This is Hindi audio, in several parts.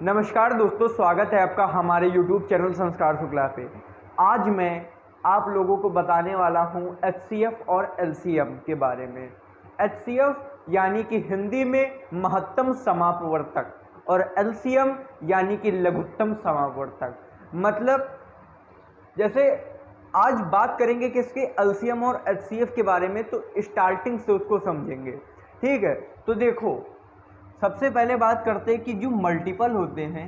नमस्कार दोस्तों, स्वागत है आपका हमारे YouTube चैनल संस्कार शुक्ला पे। आज मैं आप लोगों को बताने वाला हूं HCF और LCM के बारे में। HCF यानी कि हिंदी में महत्तम समापवर्तक और LCM यानी कि लघुत्तम समापवर्तक। मतलब जैसे आज बात करेंगे किसके LCM और HCF के बारे में, तो स्टार्टिंग से उसको समझेंगे। ठीक है, तो देखो सबसे पहले बात करते हैं कि जो मल्टीपल होते हैं,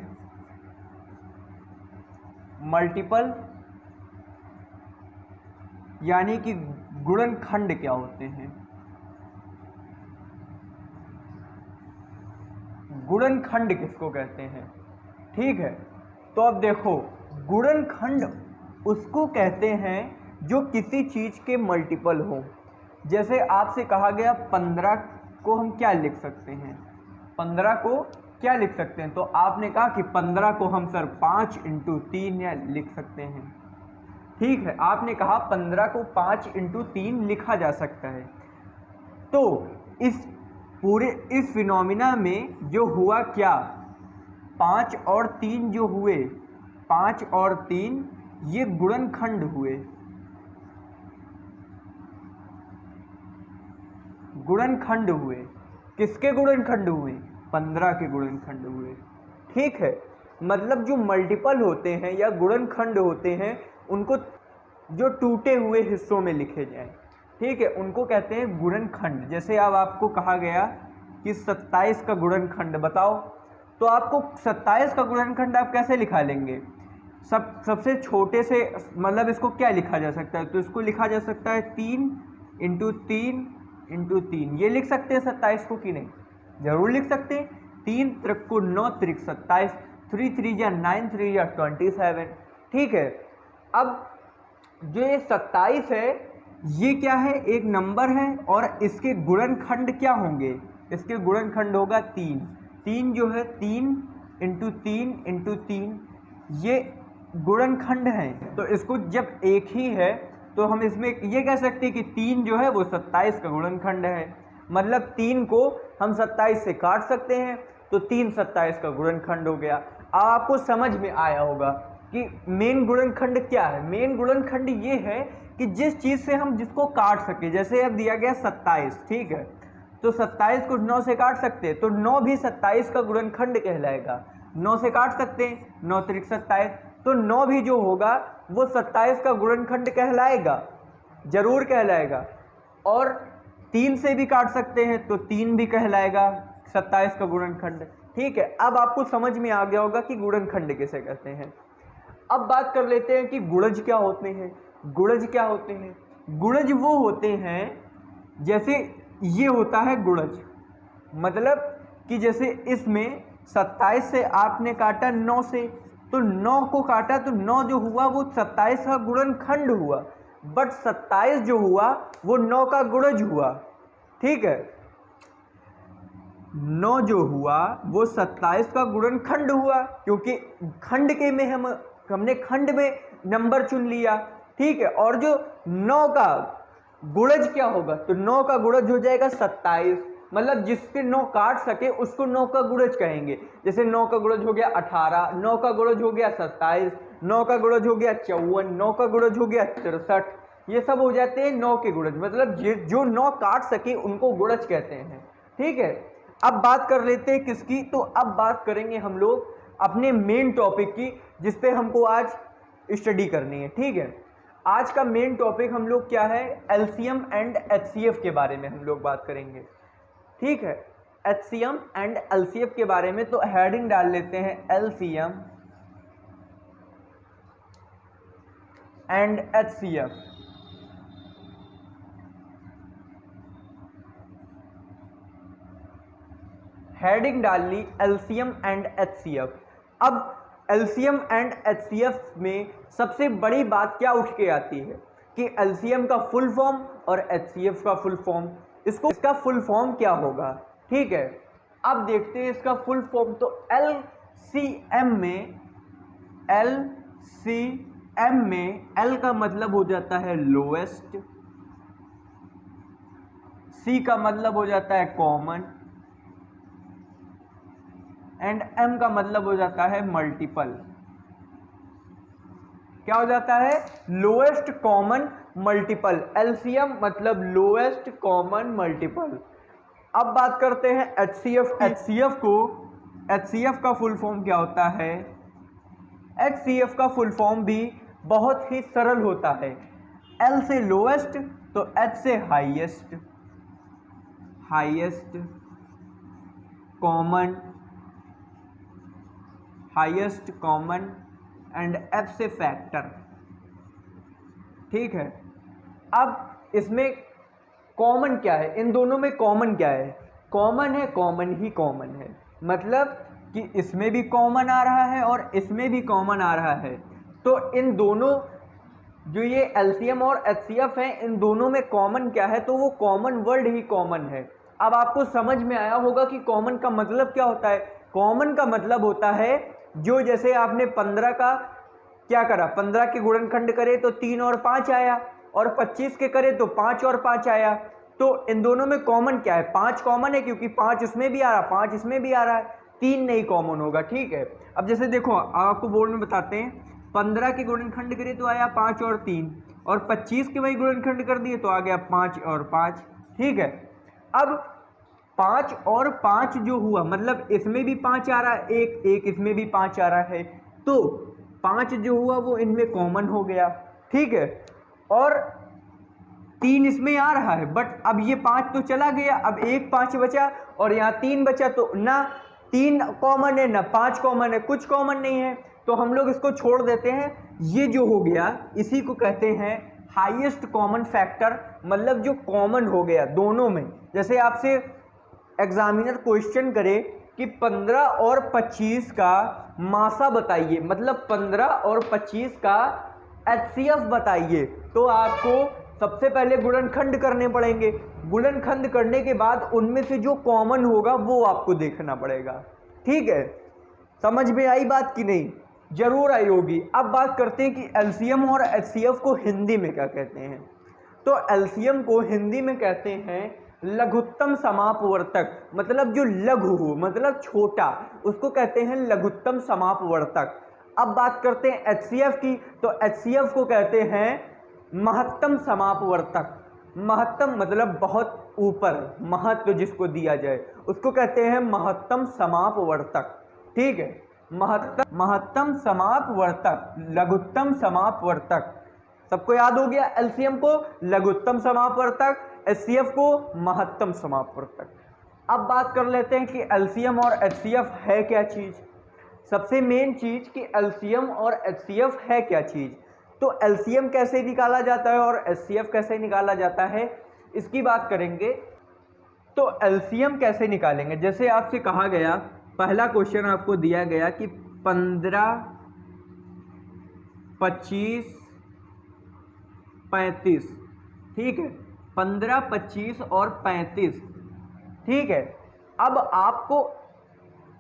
मल्टीपल यानी कि गुणनखंड क्या होते हैं। गुणनखंड किसको कहते हैं? ठीक है, तो अब देखो गुणनखंड उसको कहते हैं जो किसी चीज के मल्टीपल हो। जैसे आपसे कहा गया 15 को हम क्या लिख सकते हैं, 15 को क्या लिख सकते हैं, तो आपने कहा कि 15 को हम सर 5 × 3 या लिख सकते हैं। ठीक है, आपने कहा 15 को 5 × 3 लिखा जा सकता है। तो इस फिनोमिना में जो हुआ क्या, 5 और 3 जो हुए, 5 और 3 ये गुणनखंड हुए। गुणनखंड हुए, किसके गुणनखंड हुए? 15 के गुणनखंड हुए। ठीक है, मतलब जो मल्टीपल होते हैं या गुणनखंड होते हैं उनको जो टूटे हुए हिस्सों में लिखे जाएं, ठीक है, उनको कहते हैं गुणनखंड। जैसे अब आपको कहा गया कि 27 का गुणनखंड बताओ, तो आपको 27 का गुणनखंड आप कैसे लिखा लेंगे? सबसे छोटे से, मतलब इसको क्या लिखा जा सकता है, तो इसको लिखा जा सकता है 3 × 3 × 3। ये लिख सकते हैं 27 को कि नहीं? जरूर लिख सकते हैं। 3 त्रिक को 9 त्रिक 27, 3 3 या 9 3 या 27। ठीक है, अब जो ये 27 है ये क्या है? एक नंबर है और इसके गुणनखंड क्या होंगे? इसके गुणनखंड होगा 3। 3 जो है 3 × 3 × 3 ये गुणनखंड है। तो इसको जब एक ही है तो हम इसमें ये कह सकते हैं कि 3 जो है वो 27 का गुणनखंड है। मतलब 3 को हम 27 से काट सकते हैं, तो 3 27 का गुणनखंड हो गया। अब आपको समझ में आया होगा कि मेन गुणनखंड क्या है। मेन गुणनखंड ये है कि जिस चीज़ से हम जिसको काट सके। जैसे अब दिया गया 27, ठीक है, तो 27 को 9 से काट सकते हैं, तो 9 भी 27 का गुणनखंड कहलाएगा। 9 से काट सकते हैं, 9 त्रिक 27, तो 9 भी जो होगा वो 27 का गुणनखंड कहलाएगा, जरूर कहलाएगा। और 3 से भी काट सकते हैं, तो 3 भी कहलाएगा 27 का गुणनखंड। ठीक है, अब आपको समझ में आ गया होगा कि गुणनखंड किसे कहते हैं। अब बात कर लेते हैं कि गुणज क्या होते हैं। गुणज क्या होते हैं? गुणज वो होते हैं, जैसे ये होता है गुणज, मतलब कि जैसे इसमें 27 से आपने काटा 9 से, तो 9 को काटा तो 9 जो हुआ वो 27 का गुणनखंड हुआ, बट 27 जो हुआ वो 9 का गुणज हुआ। ठीक है, 9 जो हुआ वो 27 का गुणनखंड हुआ, क्योंकि खंड के में हमने खंड में नंबर चुन लिया। ठीक है, और जो 9 का गुणज क्या होगा, तो 9 का गुणज हो जाएगा 27। मतलब जिसके 9 काट सके उसको 9 का गुणज कहेंगे। जैसे 9 का गुणज हो गया 18, 9 का गुणज हो गया 27, 9 का गुणज हो गया 54, 9 का गुणज हो गया 63। ये सब हो जाते हैं 9 के गुणज, मतलब जो 9 काट सके उनको गुणज कहते हैं। ठीक है, अब बात कर लेते हैं किसकी, तो अब बात करेंगे हम लोग अपने मेन टॉपिक की, जिसपे हमको आज स्टडी करनी है। ठीक है, आज का मेन टॉपिक हम लोग क्या है? LCM एंड HCF के बारे में हम लोग बात करेंगे। ठीक है, HCM एंड LCF के बारे में, तो हेडिंग डाल लेते हैं LCM एंड HCF। हेडिंग डाल ली LCM एंड HCF। अब LCM एंड HCF में सबसे बड़ी बात क्या उठ के आती है कि LCM का फुल फॉर्म और HCF का फुल फॉर्म, इसका फुल फॉर्म क्या होगा। ठीक है, अब देखते हैं इसका फुल फॉर्म। तो LCM में L का मतलब हो जाता है लोएस्ट, C का मतलब हो जाता है कॉमन, एंड m का मतलब हो जाता है मल्टीपल। क्या हो जाता है? Lowest common multiple. एलसीएम मतलब लोएस्ट कॉमन मल्टीपल। अब बात करते हैं HCF। HCF का फुल फॉर्म क्या होता है? HCF का फुल फॉर्म भी बहुत ही सरल होता है। L से लोएस्ट तो H से highest, highest common and F से फैक्टर। ठीक है, अब इसमें कॉमन क्या है? इन दोनों में कॉमन क्या है? कॉमन है, कॉमन ही कॉमन है, मतलब कि इसमें भी कॉमन आ रहा है और इसमें भी कॉमन आ रहा है। तो इन दोनों जो ये एलसीएम और एचसीएफ हैं, इन दोनों में कॉमन क्या है? तो वो कॉमन वर्ड ही कॉमन है। अब आपको समझ में आया होगा कि कॉमन का मतलब क्या होता है। कॉमन का मतलब होता है जो, जैसे आपने 15 का क्या करा, 15 के गुणनखंड करे तो 3 और 5 आया, और 25 के करे तो 5 और 5 आया। तो इन दोनों में कॉमन क्या है? 5 कॉमन है, क्योंकि 5 उसमें भी आ रहा, 5 इसमें भी आ रहा है, 3 नहीं कॉमन होगा। ठीक है, अब जैसे देखो आपको बोर्ड में बताते हैं, 15 के गुणनखंड करे तो आया 5 और 3, और 25 के वही गुणनखंड कर दिए तो आ गया 5 और 5। ठीक है, अब 5 और 5 जो हुआ, मतलब इसमें भी 5 आ रहा है, एक इसमें भी 5 आ रहा है, तो 5 जो हुआ वो इनमें कॉमन हो गया। ठीक है, और 3 इसमें आ रहा है, बट अब ये 5 तो चला गया, अब एक 5 बचा और यहाँ 3 बचा, तो ना 3 कॉमन है ना 5 कॉमन है, कुछ कॉमन नहीं है, तो हम लोग इसको छोड़ देते हैं। ये जो हो गया इसी को कहते हैं हाईएस्ट कॉमन फैक्टर, मतलब जो कॉमन हो गया दोनों में। जैसे आपसे एग्जामिनर क्वेश्चन करे कि 15 और 25 का मासा बताइए, मतलब 15 और 25 का HCF बताइए, तो आपको सबसे पहले गुणनखंड करने पड़ेंगे। गुणनखंड करने के बाद उनमें से जो कॉमन होगा वो आपको देखना पड़ेगा। ठीक है, समझ में आई बात कि नहीं? जरूर आई होगी। अब बात करते हैं कि एलसीएम और HCF को हिंदी में क्या कहते हैं। तो एलसीएम को हिंदी में कहते हैं लघुत्तम समापवर्तक, मतलब जो लघु हो, मतलब छोटा, उसको कहते हैं लघुत्तम समापवर्तक। अब बात करते हैं HCF की, तो HCF को कहते हैं महत्तम समापवर्तक। महत्तम मतलब बहुत ऊपर, महत्व जिसको दिया जाए उसको कहते हैं महत्तम समापवर्तक। ठीक है, महत्तम समापवर्तक, लघुत्तम समापवर्तक। सबको याद हो गया, एलसीएम को लघुत्तम समापवर्तक, HCF को महत्तम समापवर्तक। अब बात कर लेते हैं कि एलसीएम और HCF है क्या चीज़। सबसे मेन चीज़ कि एलसीएम और HCF है क्या चीज़। तो एलसीएम कैसे निकाला जाता है और HCF कैसे निकाला जाता है, इसकी बात करेंगे। तो एलसीएम कैसे निकालेंगे, जैसे आपसे कहा गया, पहला क्वेश्चन आपको दिया गया कि 15, 25, 35। ठीक है, 15, 25 और 35। ठीक है, अब आपको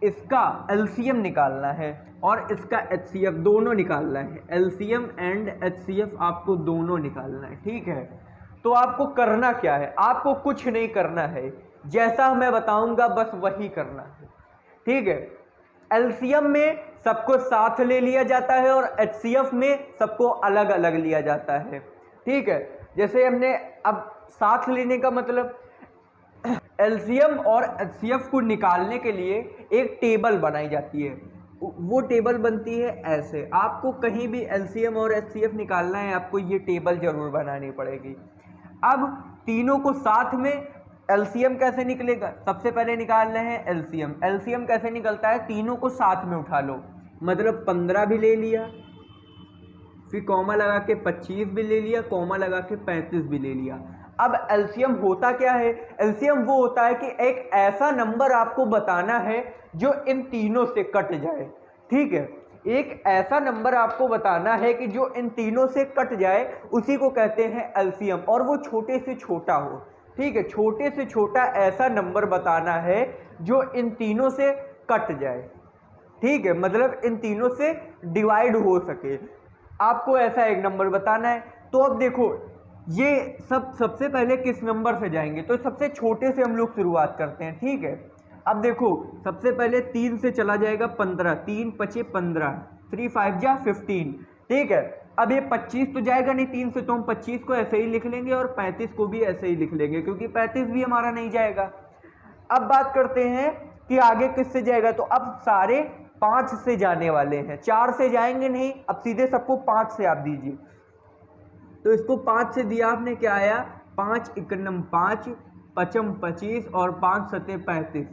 इसका एलसीएम निकालना है और इसका HCF दोनों निकालना है। एलसीएम एंड HCF आपको दोनों निकालना है। ठीक है, तो आपको करना क्या है? आपको कुछ नहीं करना है, जैसा मैं बताऊंगा बस वही करना है। ठीक है, एलसीएम में सबको साथ ले लिया जाता है और HCF में सबको अलग अलग लिया जाता है। ठीक है, जैसे हमने अब साथ लेने का मतलब, एलसीएम और HCF को निकालने के लिए एक टेबल बनाई जाती है। वो टेबल बनती है ऐसे। आपको कहीं भी एलसीएम और HCF निकालना है, आपको ये टेबल जरूर बनानी पड़ेगी। अब तीनों को साथ में एलसीएम कैसे निकलेगा, सबसे पहले निकालना है एलसीएम। एलसीएम कैसे निकलता है, तीनों को साथ में उठा लो, मतलब 15 भी ले लिया, फिर कॉमा लगा के 25 भी ले लिया, कॉमा लगा के 35 भी ले लिया। अब एलसीएम होता क्या है? एलसीएम वो होता है कि एक ऐसा नंबर आपको बताना है जो इन तीनों से कट जाए। ठीक है, एक ऐसा नंबर आपको बताना है कि जो इन तीनों से कट जाए, उसी को कहते हैं एलसीएम, और वो छोटे से छोटा हो। ठीक है, छोटे से छोटा ऐसा नंबर बताना है जो इन तीनों से कट जाए। ठीक है, मतलब इन तीनों से डिवाइड हो सके, आपको ऐसा एक नंबर बताना है। तो अब देखो, ये सबसे पहले किस नंबर से जाएंगे, तो सबसे छोटे से हम लोग शुरुआत करते हैं। ठीक है, अब देखो सबसे पहले 3 से चला जाएगा 15, 3 पचे 15, 3 5 जा 15, ठीक है। अब ये 25 तो जाएगा नहीं 3 से, तो हम 25 को ऐसे ही लिख लेंगे और 35 को भी ऐसे ही लिख लेंगे, क्योंकि 35 भी हमारा नहीं जाएगा। अब बात करते हैं कि आगे किससे जाएगा, तो अब सारे 5 से जाने वाले हैं, 4 से जाएंगे नहीं, अब सीधे सबको 5 से आप दीजिए। तो इसको 5 से दिया आपने, क्या आया, 5 एकनम 5, पचम 25 और 5 सते 35,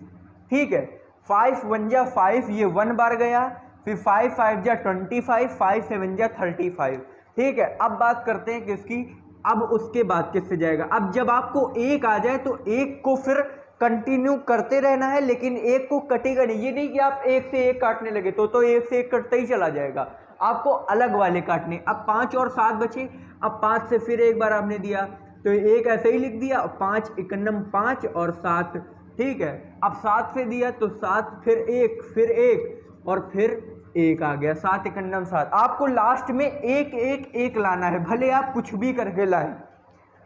ठीक है। 5 1 जा 5, ये 1 बार गया, फिर 5 5 जा 25, 5 7 जा 35, ठीक है। अब बात करते हैं किसकी, अब उसके बाद किससे जाएगा। अब जब आपको 1 आ जाए तो 1 को फिर कंटिन्यू करते रहना है, लेकिन 1 को कटेगा नहीं। ये नहीं कि आप 1 से 1 काटने लगे तो 1 से 1 कटता ही चला जाएगा, आपको अलग वाले काटने। अब 5 और 7 बचे, अब 5 से फिर एक बार आपने दिया तो 1 ऐसे ही लिख दिया, 5 एकनम 5 और 7, ठीक है। अब 7 से दिया तो 7 फिर 1 फिर 1 और फिर 1 आ गया, 7 एकनम 7। आपको लास्ट में 1 1 1 लाना है, भले आप कुछ भी करके लाएं,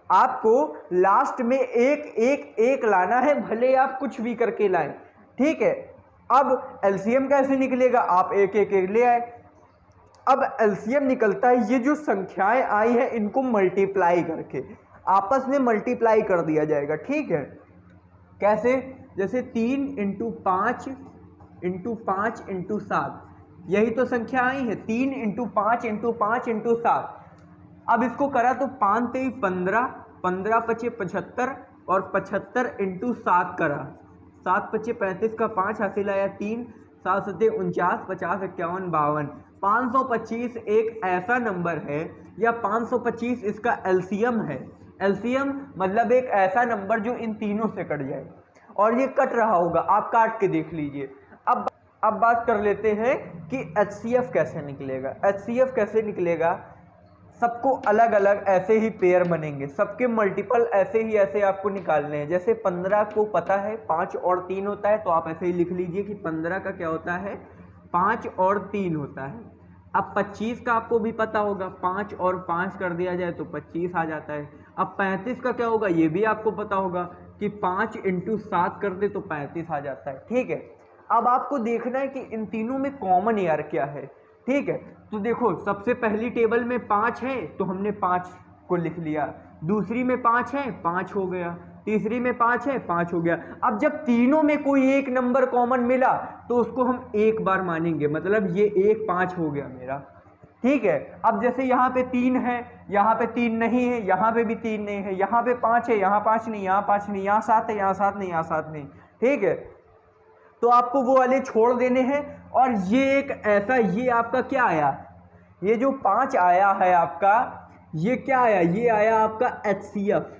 आपको लास्ट में 1 1 1 लाना है, भले आप कुछ भी करके लाएं, ठीक है। अब एलसीएम कैसे निकलेगा, आप 1 1 1 ले आए। अब एलसीएम निकलता है, ये जो संख्याएं आई हैं इनको मल्टीप्लाई करके आपस में मल्टीप्लाई कर दिया जाएगा, ठीक है। कैसे, जैसे 3 × 5 × 5 × 7, यही तो संख्या आई है, 3 × 5 × 5 × 7। अब इसको करा तो 5 3 15, 15 पचे 75 और 75 × 7 करा, 7 पचे 35 का 5 हासिल आया 3, 7 सते 49, 50 51 52। 525 एक ऐसा नंबर है, या 525 इसका एलसीएम है। एलसीएम मतलब एक ऐसा नंबर जो इन तीनों से कट जाए, और ये कट रहा होगा, आप काट के देख लीजिए। अब बात कर लेते हैं कि एचसीएफ कैसे निकलेगा। एचसीएफ कैसे निकलेगा, सबको अलग अलग ऐसे ही पेयर बनेंगे, सबके मल्टीपल ऐसे ही ऐसे आपको निकालने हैं। जैसे 15 को पता है 5 और 3 होता है, तो आप ऐसे ही लिख लीजिए कि 15 का क्या होता है, 5 और 3 होता है। अब 25 का आपको भी पता होगा, 5 और 5 कर दिया जाए तो 25 आ जाता है। अब 35 का क्या होगा, ये भी आपको पता होगा कि 5 × 7 कर दे तो 35 आ जाता है, ठीक है। अब आपको देखना है कि इन तीनों में कॉमन यार क्या है, ठीक है। तो देखो सबसे पहली टेबल में 5 है तो हमने 5 को लिख लिया, दूसरी में 5 है 5 हो गया, तीसरी में 5 है 5 हो गया। अब जब तीनों में कोई एक नंबर कॉमन मिला तो उसको हम एक बार मानेंगे, मतलब ये 1 5 हो गया मेरा, ठीक है। अब जैसे यहाँ पे 3 है, यहाँ पे 3 नहीं है, यहाँ पे भी 3 नहीं है, यहाँ पे 5 है, यहाँ 5 नहीं, यहाँ 5 नहीं, यहाँ 7 है, यहाँ 7 नहीं, यहाँ 7 नहीं, ठीक है। तो आपको वो वाले छोड़ देने हैं। और ये एक ऐसा, ये आपका क्या आया, ये जो 5 आया है आपका, ये क्या आया, ये आया आपका एचसीएफ।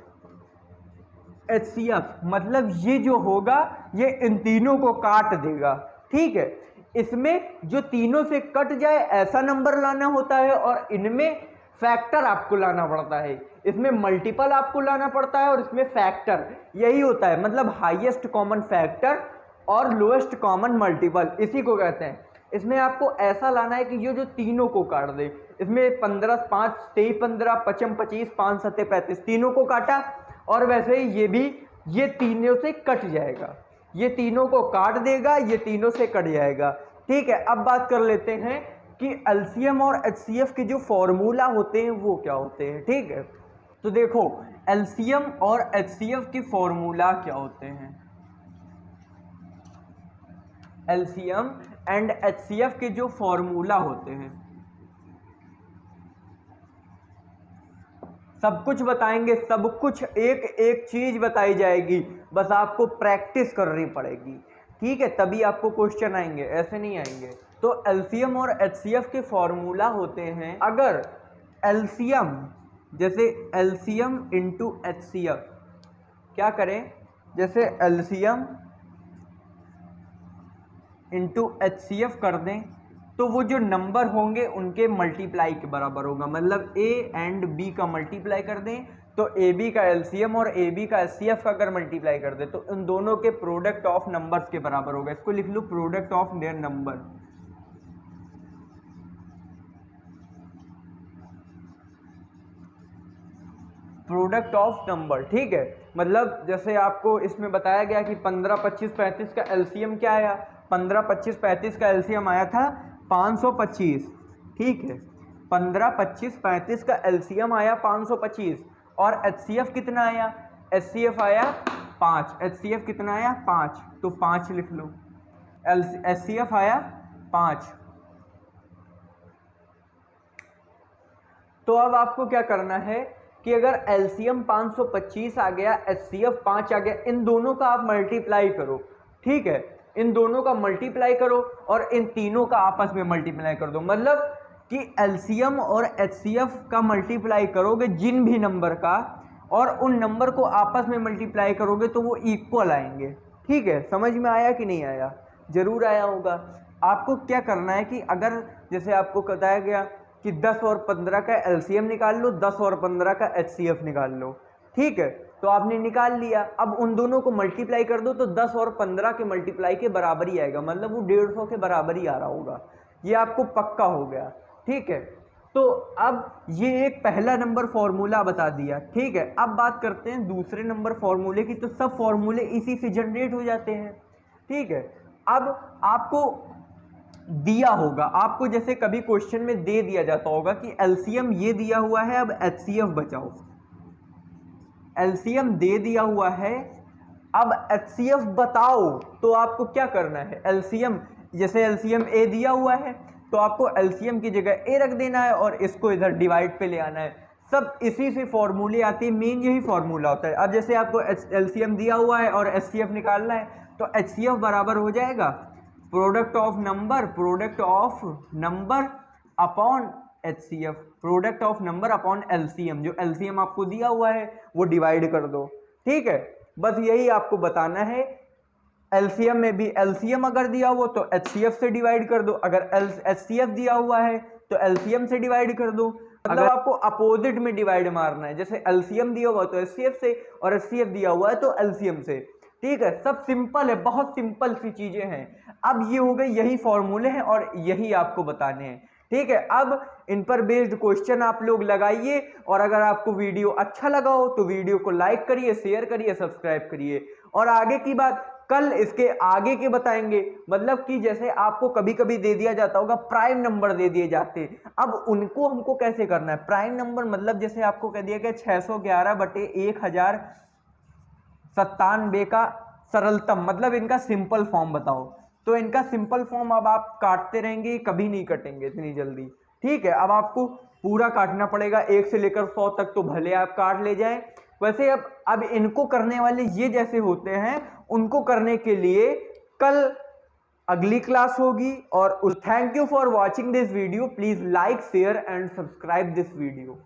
एचसीएफ मतलब ये जो होगा ये इन तीनों को काट देगा, ठीक है। इसमें जो तीनों से कट जाए ऐसा नंबर लाना होता है, और इनमें फैक्टर आपको लाना पड़ता है, इसमें मल्टीपल आपको लाना पड़ता है और इसमें फैक्टर, यही होता है, मतलब हाईएस्ट कॉमन फैक्टर और लोएस्ट कॉमन मल्टीपल, इसी को कहते हैं। इसमें आपको ऐसा लाना है कि ये जो तीनों को काट दे। इसमें 15 5 23 15 55 25 5 7 35 तीनों को काटा, और वैसे ही ये भी ये तीनों से कट जाएगा, ये तीनों को काट देगा, ये तीनों से कट जाएगा, ठीक है। अब बात कर लेते हैं कि एलसीएम और एचसीएफ के जो फॉर्मूला होते हैं वो क्या होते हैं, ठीक है। तो देखो एलसीएम और एचसीएफ के फॉर्मूला क्या होते हैं। एलसीएम एंड एचसीएफ के जो फॉर्मूला होते हैं, सब कुछ बताएंगे, सब कुछ एक एक चीज बताई जाएगी, बस आपको प्रैक्टिस करनी पड़ेगी, ठीक है, तभी आपको क्वेश्चन आएंगे, ऐसे नहीं आएंगे। तो एलसीएम और एचसीएफ के फॉर्मूला होते हैं, अगर एलसीएम जैसे एलसीएम इंटू एचसीएफ, क्या करें, जैसे एलसीएम इंटू एचसीएफ कर दें तो वो जो नंबर होंगे उनके मल्टीप्लाई के बराबर होगा, मतलब ए एंड बी का मल्टीप्लाई कर दें तो ए बी का एलसीएम और ए बी का एचसीएफ का अगर मल्टीप्लाई कर दें तो उन दोनों के प्रोडक्ट ऑफ नंबर्स के बराबर होगा। इसको लिख लो product of their number. Product of number, ठीक है। मतलब जैसे आपको इसमें बताया गया कि 15, 25, 35 का एलसीएम क्या आया, 15, 25, 35 का एलसीएम आया था 525, ठीक है। 15, 25, 35 का एलसीएम आया 525 और एचसीएफ कितना आया, एचसीएफ आया 5, एचसीएफ कितना आया 5, तो 5 लिख लो। एचसीएफ आया 5। तो अब आपको क्या करना है कि अगर एलसीएम 525 आ गया, एचसीएफ 5 आ गया, इन दोनों का आप मल्टीप्लाई करो, ठीक है। इन दोनों का मल्टीप्लाई करो और इन तीनों का आपस में मल्टीप्लाई कर दो। मतलब कि एलसीएम और एचसीएफ का मल्टीप्लाई करोगे जिन भी नंबर का, और उन नंबर को आपस में मल्टीप्लाई करोगे तो वो इक्वल आएंगे, ठीक है। समझ में आया कि नहीं आया? जरूर आया होगा। आपको क्या करना है कि अगर जैसे आपको बताया गया कि 10 और 15 का एलसीएम निकाल लो, 10 और 15 का एचसीएफ निकाल लो, ठीक है। तो आपने निकाल लिया, अब उन दोनों को मल्टीप्लाई कर दो तो 10 और 15 के मल्टीप्लाई के बराबर ही आएगा, मतलब वो 150 के बराबर ही आ रहा होगा। ये आपको पक्का हो गया, ठीक है। तो अब ये एक पहला नंबर फॉर्मूला बता दिया, ठीक है। अब बात करते हैं दूसरे नंबर फॉर्मूले की। तो सब फॉर्मूले इसी से जनरेट हो जाते हैं, ठीक है। अब आपको दिया होगा, आपको जैसे कभी क्वेश्चन में दे दिया जाता होगा कि एलसीएम ये दिया हुआ है, अब एचसीएफ बचाओ। एलसीएम दे दिया हुआ है, अब एचसीएफ बताओ। तो आपको क्या करना है, एलसीएम जैसे एलसीएम ए दिया हुआ है तो आपको एलसीएम की जगह ए रख देना है और इसको इधर डिवाइड पे ले आना है। सब इसी से फॉर्मूले आते हैं, मेन यही फॉर्मूला होता है। अब जैसे आपको एलसीएम दिया हुआ है और एचसीएफ निकालना है तो एचसीएफ बराबर हो जाएगा product of number upon HCF, product of number upon LCM. जो एलसीएम आपको दिया हुआ है वो डिवाइड कर दो, ठीक है। बस यही आपको बताना है। एलसीएम में भी एलसीएम अगर दिया हुआ तो एचसीएफ से डिवाइड कर दो, अगर एचसीएफ दिया हुआ है तो एलसीएम से डिवाइड कर दो। मतलब आपको अपोजिट में डिवाइड मारना है, जैसे एलसीएम दिया हुआ तो एचसीएफ से और एचसीएफ दिया हुआ है तो एलसीएम से, ठीक है। सब सिंपल है, बहुत सिंपल सी चीजें हैं। अब ये हो गए, यही फॉर्मूले हैं और यही आपको बताने हैं, ठीक है। अब इन पर बेस्ड क्वेश्चन आप लोग लगाइए और अगर आपको वीडियो अच्छा लगा हो तो वीडियो को लाइक करिए, शेयर करिए, सब्सक्राइब करिए। और आगे की बात कल इसके आगे के बताएंगे। मतलब कि जैसे आपको कभी कभी दे दिया जाता होगा प्राइम नंबर दे दिए जाते, अब उनको हमको कैसे करना है। प्राइम नंबर मतलब जैसे आपको कह दिया गया 611/1097 का सरलतम, मतलब इनका सिंपल फॉर्म बताओ। तो इनका सिंपल फॉर्म अब आप काटते रहेंगे, कभी नहीं कटेंगे इतनी जल्दी, ठीक है। अब आपको पूरा काटना पड़ेगा, 1 से लेकर 100 तक तो भले आप काट ले जाएं। वैसे अब इनको करने वाले ये जैसे होते हैं, उनको करने के लिए कल अगली क्लास होगी। और thank you for watching this video. Please like, share and subscribe this video.